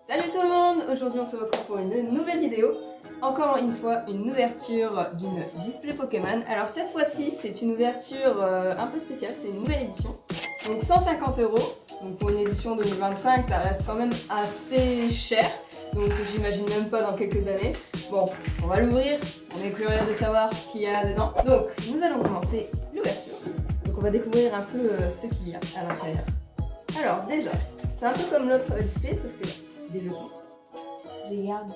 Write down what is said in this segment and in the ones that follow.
Salut tout le monde! Aujourd'hui on se retrouve pour une nouvelle vidéo. Encore une fois une ouverture d'une display Pokémon. Alors cette fois-ci c'est une ouverture un peu spéciale, c'est une nouvelle édition. Donc 150 €. Donc pour une édition 2025 ça reste quand même assez cher. Donc j'imagine même pas dans quelques années. Bon, on va l'ouvrir, on est curieux de savoir ce qu'il y a dedans. Donc nous allons commencer l'ouverture. Donc on va découvrir un peu ce qu'il y a à l'intérieur. Alors déjà, c'est un peu comme l'autre display sauf que des jetons. Je les garde.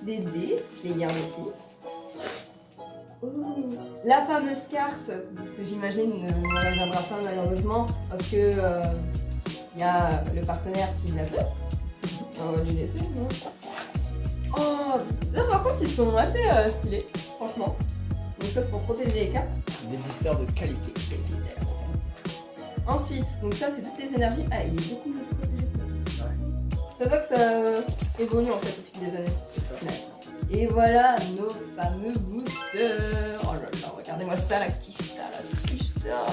Des dés, je les garde aussi. Oh, la fameuse carte que j'imagine ne reviendra pas malheureusement parce que y a le partenaire qui l'a fait. On va lui laisser, non? Oh, ça par contre ils sont assez stylés, franchement. Donc ça c'est pour protéger les cartes. Des blisters de qualité. Des blisters. Ensuite, donc ça c'est toutes les énergies. Ah, il est beaucoup mieux protégé. Ouais. Ça voit que ça évolue en fait au fil des années. C'est ça. Et voilà nos fameux boosters. Oh là là, regardez-moi ça, la quicheta, la quicheta.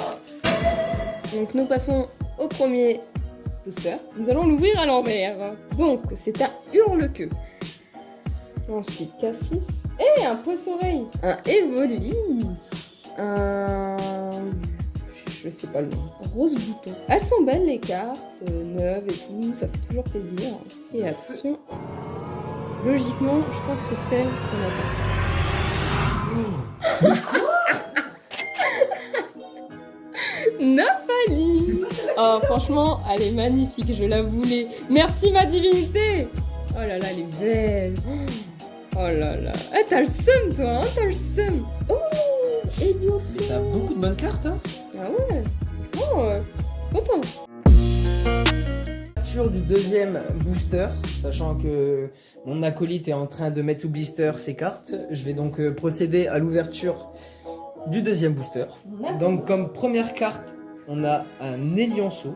Donc nous passons au premier booster. Nous allons l'ouvrir à l'envers. Donc c'est un hurle-queue. Ensuite Cassis. Et un poisson-oreille. Un Evoli. Un... je sais pas le nom. Rose bouton. Elles sont belles les cartes, neuves et tout, ça fait toujours plaisir. Et attention, logiquement, je crois que c'est celle qu'on attend. Naphalie. Oh franchement, elle est magnifique, je la voulais. Merci ma divinité. Oh là là, elle est belle. Oh là là. Eh, t'as le seum toi, hein, t'as le seum. Oh, Elioso. T'as beaucoup de bonnes cartes, hein. Ah ouais, franchement, content. Ouverture du deuxième booster, sachant que mon acolyte est en train de mettre sous blister ses cartes. Je vais donc procéder à l'ouverture du deuxième booster. Donc comme première carte, on a un Elionceau.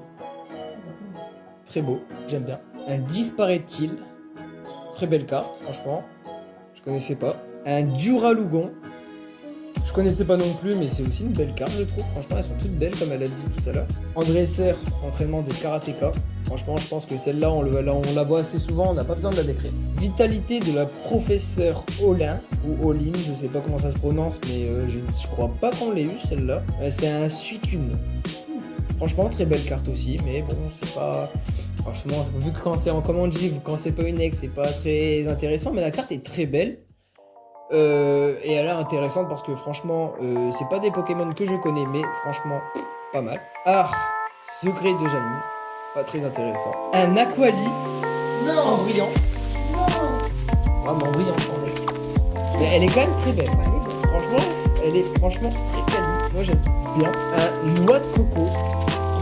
Très beau, j'aime bien. Un Disparaît-il. Très belle carte, franchement. Je connaissais pas. Un Duralugon. Je connaissais pas non plus, mais c'est aussi une belle carte, je trouve. Franchement, elles sont toutes belles, comme elle a dit tout à l'heure. Andresseur, entraînement de karatéka. Franchement, je pense que celle-là, on la voit assez souvent, on n'a pas besoin de la décrire. Vitalité de la professeure Olin, ou Oline, je sais pas comment ça se prononce, mais je crois pas qu'on l'ait eu, celle-là. C'est un Suicune. Franchement, très belle carte aussi, mais bon, c'est pas... Franchement, vu que quand c'est en commande J, quand c'est pas une ex, c'est pas très intéressant, mais la carte est très belle. Et elle est intéressante parce que franchement, c'est pas des Pokémon que je connais, mais franchement, pas mal. Art, secret de Janine, pas très intéressant. Un Aquali, en brillant. Non. Vraiment brillant, en ex. Mais elle est quand même très belle. Franchement, elle est franchement très quali. Moi j'aime bien. Un noix de coco.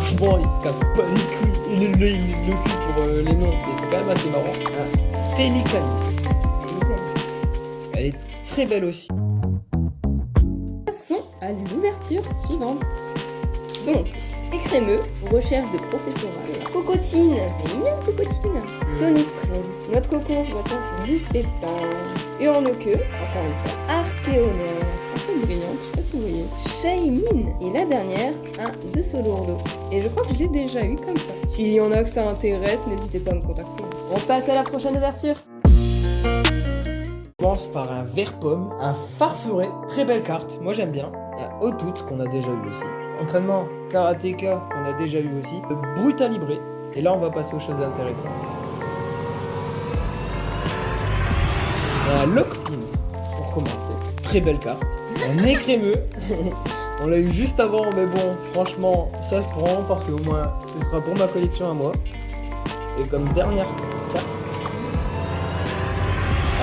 Franchement, il se casse pas les couilles. Le cul pour les noms, et c'est quand même assez marrant. Un Pelicanis. Elle est très belle aussi. Passons à l'ouverture suivante. Donc, écrémeux, recherche de professorat. Cocotine, et une cocotine. Sonistrel, noix de coco, boisson du pépin. Hurle-queue, encore une fois. Archéoneur, un peu brillante, je sais pas si vous voyez. Shaymine, et la dernière, un de Solourdo. Et je crois que je l'ai déjà eu comme ça. S'il y en a que ça intéresse, n'hésitez pas à me contacter. On passe à la prochaine ouverture. On commence par un vert pomme, un farferet, très belle carte, moi j'aime bien. Un Hotout qu'on a déjà eu aussi. Entraînement karatéka qu'on a déjà eu aussi. Brutalibré. Et là on va passer aux choses intéressantes. Et un Lockpin pour commencer. Très belle carte. Un écrémeux. On l'a eu juste avant, mais bon, franchement, ça se prend parce qu'au moins ce sera pour ma collection à moi. Et comme dernière carte,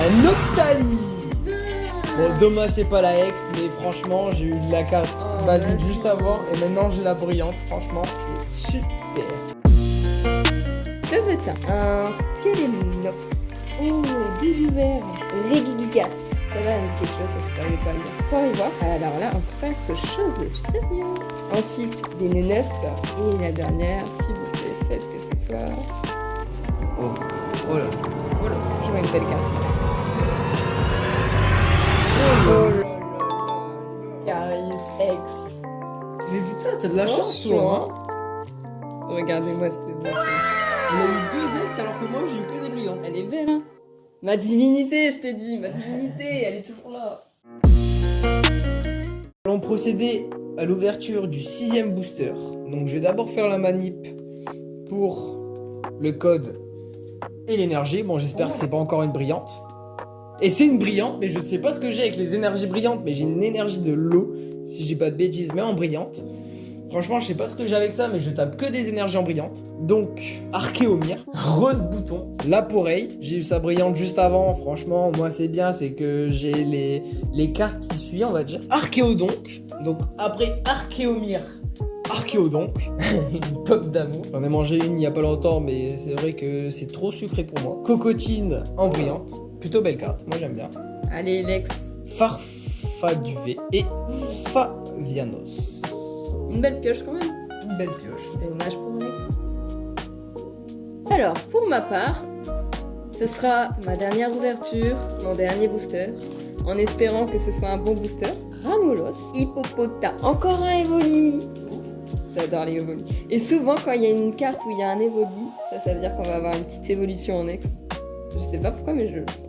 un Octali. Bon, dommage c'est pas la ex, mais franchement j'ai eu la carte basique juste avant et maintenant j'ai la brillante. Franchement c'est super. Levetin, un Skelenox. Oh, vert. Régigigas. Ça va, elle me dit quelque chose parce que t'avais pas le voir. Faut aller voir. Alors là, on passe aux choses sérieuses. Ensuite, des nœuds neufs. Et la dernière, s'il vous plaît, faites que ce soit... Oh, oh là, oh là. Je vois une belle carte. Oh là là là. Caris X. Mais putain, t'as de la chance toi, hein. Regardez-moi cette belle. On a eu deux belle, hein. Ma divinité, je t'ai dit, ma divinité, elle est toujours là. Allons procéder à l'ouverture du 6e booster. Donc je vais d'abord faire la manip pour le code et l'énergie. Bon, j'espère que c'est pas encore une brillante. Et c'est une brillante, mais je ne sais pas ce que j'ai avec les énergies brillantes, mais j'ai une énergie de l'eau, si je dis pas de bêtises, mais en brillante. Franchement, je sais pas ce que j'ai avec ça, mais je tape que des énergies en brillante. Donc, Archéomir, Rose Bouton, Laporeille. J'ai eu sa brillante juste avant. Franchement, moi, c'est bien, c'est que j'ai les cartes qui suivent, on va dire. Archéodonc. Donc, après Archéomir, Archéodonc. Une pomme d'amour. J'en ai mangé une il y a pas longtemps, mais c'est vrai que c'est trop sucré pour moi. Cocotine en brillante. Plutôt belle carte, moi j'aime bien. Allez, Lex. Farfaduvet et Favianos. Une belle pioche quand même. Une belle pioche. Dommage pour Lex. Alors, pour ma part, ce sera ma dernière ouverture, mon dernier booster, en espérant que ce soit un bon booster. Ramolos, Hippopota, encore un Evoli. J'adore les Evoli. Et souvent, quand il y a une carte où il y a un Evoli, ça veut dire qu'on va avoir une petite évolution en ex. Je sais pas pourquoi, mais je le sens.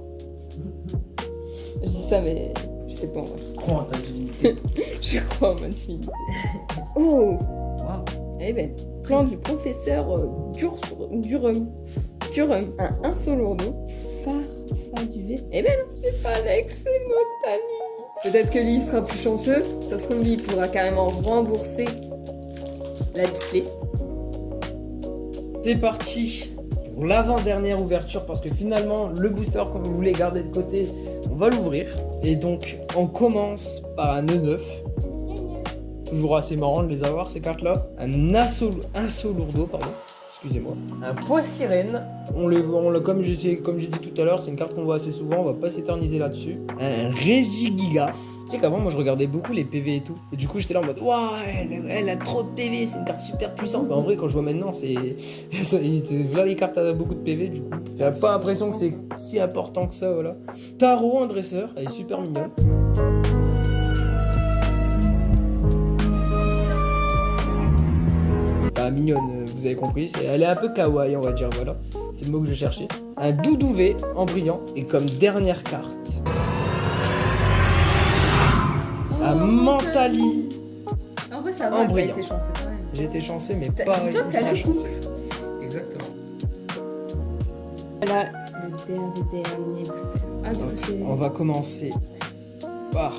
Je dis ça, mais je sais pas en vrai. Crois en ta divinité. Je crois en ma divinité. Oh, Wow. elle est belle. Plan du professeur Durham. Un Solourdo. Farfaduvet. Elle est belle, j'ai pas Alex, c'est Motali. Peut-être que lui sera plus chanceux, parce que lui il pourra carrément rembourser la display. C'est parti pour l'avant-dernière ouverture, parce que finalement, le booster que vous voulez garder de côté, on va l'ouvrir. Et donc, on commence par un E9. Toujours assez marrant de les avoir, ces cartes-là. Un Solourdo, pardon. Excusez-moi. Un Poissirène. Comme j'ai dit tout à l'heure, c'est une carte qu'on voit assez souvent, on va pas s'éterniser là-dessus. Un Regigigas. Tu sais qu'avant, moi, je regardais beaucoup les PV et tout. Et du coup, j'étais là en mode, waouh, elle a trop de PV, c'est une carte super puissante. Mais en vrai, quand je vois maintenant, là, les cartes ont beaucoup de PV, du coup. J'ai pas l'impression que c'est si important que ça, voilà. Tarot en dresseur, elle est super mignonne. Mignonne, vous avez compris, elle est un peu kawaii, on va dire, voilà, c'est le mot que je cherchais. Un Doudouvet en brillant, et comme dernière carte, un Mentali. En vrai, ça va, En t'as brillant. été chanceux quand même. J'ai été chanceux, mais Dis-toi pas que t'as ultra le coup. chanceux. Exactement. Voilà, le dernier booster. Ah, du coup, c'est... On va commencer par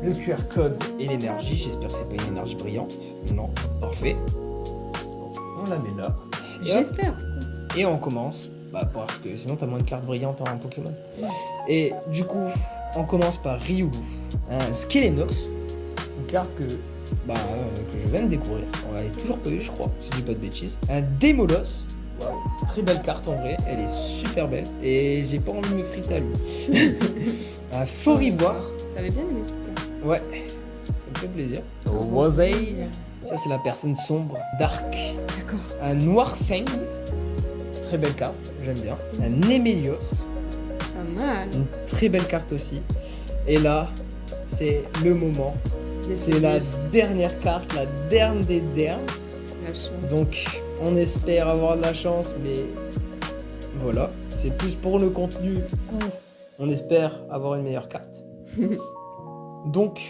le QR code et l'énergie. J'espère que c'est pas une énergie brillante. Non, parfait. On la met là. Et hop. J'espère. Et on commence, parce que sinon t'as moins de cartes brillantes en Pokémon. Ouais. Et du coup, on commence par Ryulu, un Skelenox, une carte que je viens de découvrir. On l'avait toujours pas eu, je crois, si je dis pas de bêtises. Un Démolos, wow. Très belle carte en vrai, elle est super belle. Et j'ai pas envie de me friter à lui. Un Foriboire. T'avais bien aimé cette carte. Ouais, ça me fait plaisir. Rosé. Ça c'est la personne sombre, Dark. D'accord. Un Noirfang, très belle carte, j'aime bien. Un Nemelios, Pas mal. une très belle carte aussi. Et là, c'est le moment. C'est la dernière carte, la dernière des dernières. La chance. Donc, on espère avoir de la chance, mais voilà. C'est plus pour le contenu. On espère avoir une meilleure carte. Donc,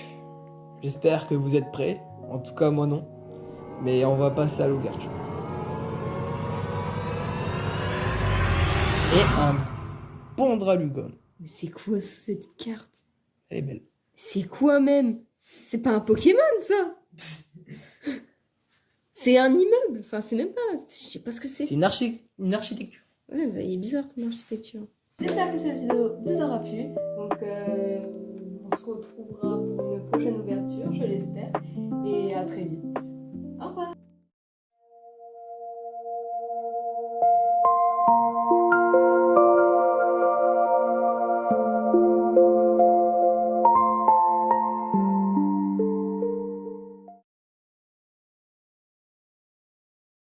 j'espère que vous êtes prêts. En tout cas, moi non. Mais on va passer à l'ouverture. Et un Pondralugon. Mais c'est quoi cette carte? Elle est belle. C'est quoi même? C'est pas un Pokémon ça? C'est un immeuble. Enfin, c'est même pas. Je sais pas ce que c'est. C'est une architecture. Ouais, bah, il est bizarre ton architecture. J'espère que cette vidéo vous aura plu. Donc, on se retrouvera pour une prochaine ouverture, je l'espère. Et à très vite.